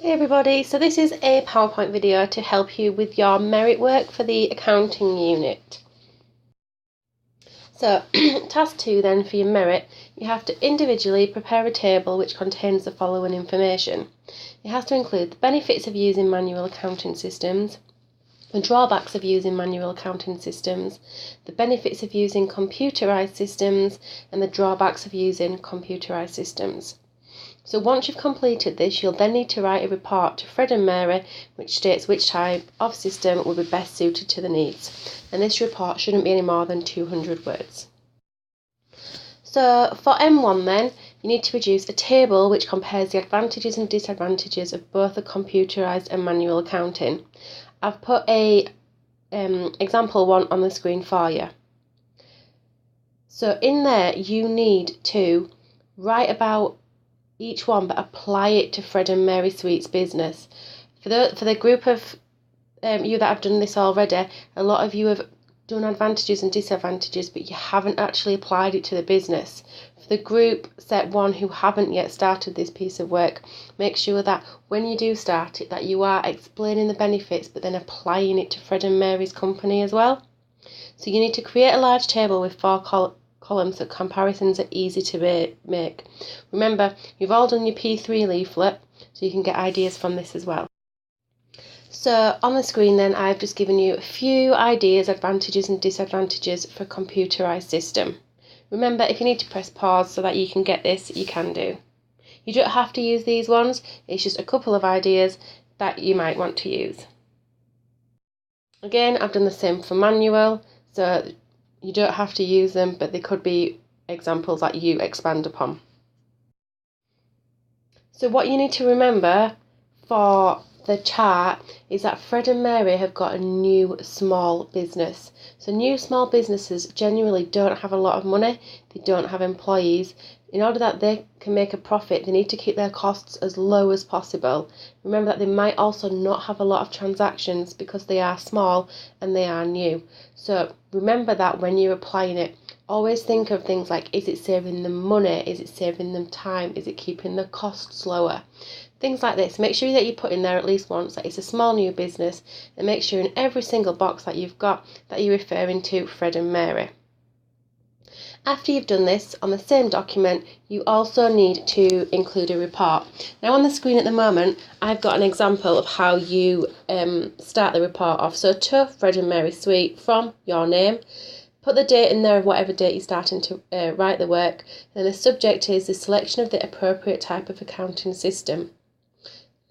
Hey everybody, so this is a PowerPoint video to help you with your merit work for the accounting unit. So task 2 then for your merit, you have to individually prepare a table which contains the following information. It has to include the benefits of using manual accounting systems, the drawbacks of using manual accounting systems, the benefits of using computerized systems, and the drawbacks of using computerized systems. So once you've completed this, you'll then need to write a report to Fred and Mary which states which type of system will be best suited to the needs. And this report shouldn't be any more than 200 words. So for M1 then, you need to produce a table which compares the advantages and disadvantages of both the computerised and manual accounting. I've put a example one on the screen for you. So in there you need to write about each one but apply it to Fred and Mary Sweet's business. For the group of you that have done this already, a lot of you have done advantages and disadvantages but you haven't actually applied it to the business. For the group set 1 who haven't yet started this piece of work, make sure that when you do start it that you are explaining the benefits but then applying it to Fred and Mary's company as well. So you need to create a large table with 4 columns so comparisons are easy to make. Remember, you've all done your P3 leaflet, so you can get ideas from this as well. So on the screen then, I've just given you a few ideas, advantages and disadvantages for a computerised system. Remember, if you need to press pause so that you can get this, you can do. You don't have to use these ones, it's just a couple of ideas that you might want to use. Again, I've done the same for manual, so you don't have to use them, but they could be examples that you expand upon. So what you need to remember for the chart is that Fred and Mary have got a new small business. So new small businesses generally don't have a lot of money, they don't have employees. In order that they can make a profit, they need to keep their costs as low as possible. Remember that they might also not have a lot of transactions because they are small and they are new. So remember that when you're applying it, always think of things like, is it saving them money? Is it saving them time? Is it keeping the costs lower? Things like this. Make sure that you put in there at least once that it's a small new business, and make sure in every single box that you've got that you're referring to Fred and Mary. After you've done this, on the same document, you also need to include a report. Now on the screen at the moment, I've got an example of how you start the report off. So to Fred and Mary Sweet from your name, put the date in there of whatever date you're starting to write the work, and the subject is the selection of the appropriate type of accounting system.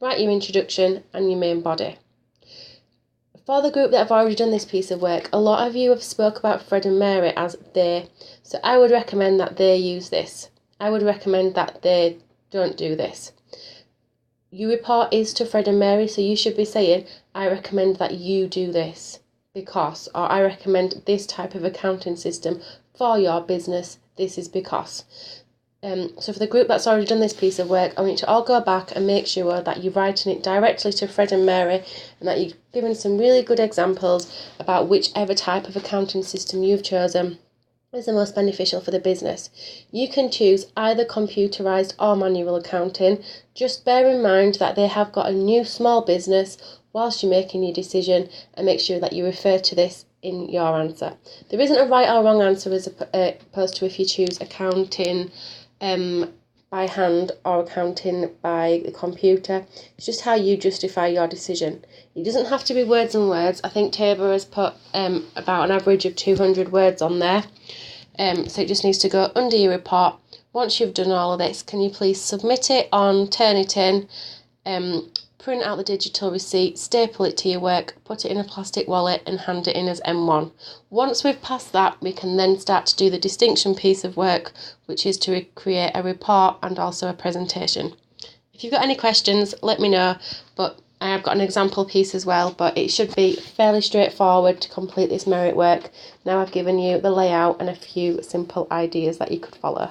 Write your introduction and your main body. For the group that have already done this piece of work, a lot of you have spoke about Fred and Mary as they, so I would recommend that they use this. I would recommend that they don't do this. Your report is to Fred and Mary, so you should be saying, I recommend that you do this because, or I recommend this type of accounting system for your business, this is because. So for the group that's already done this piece of work, I want you to all go back and make sure that you're writing it directly to Fred and Mary and that you've given some really good examples about whichever type of accounting system you've chosen is the most beneficial for the business. You can choose either computerised or manual accounting. Just bear in mind that they have got a new small business whilst you're making your decision, and make sure that you refer to this in your answer. There isn't a right or wrong answer as opposed to if you choose accounting by hand or accounting by the computer. It's just how you justify your decision. It doesn't have to be words and words. I think Tabor has put about an average of 200 words on there. So it just needs to go under your report. Once you've done all of this, can you please submit it on Turnitin, print out the digital receipt, staple it to your work, put it in a plastic wallet and hand it in as M1. Once we've passed that, we can then start to do the distinction piece of work, which is to create a report and also a presentation. If you've got any questions, let me know, but I have got an example piece as well, but it should be fairly straightforward to complete this merit work. Now I've given you the layout and a few simple ideas that you could follow.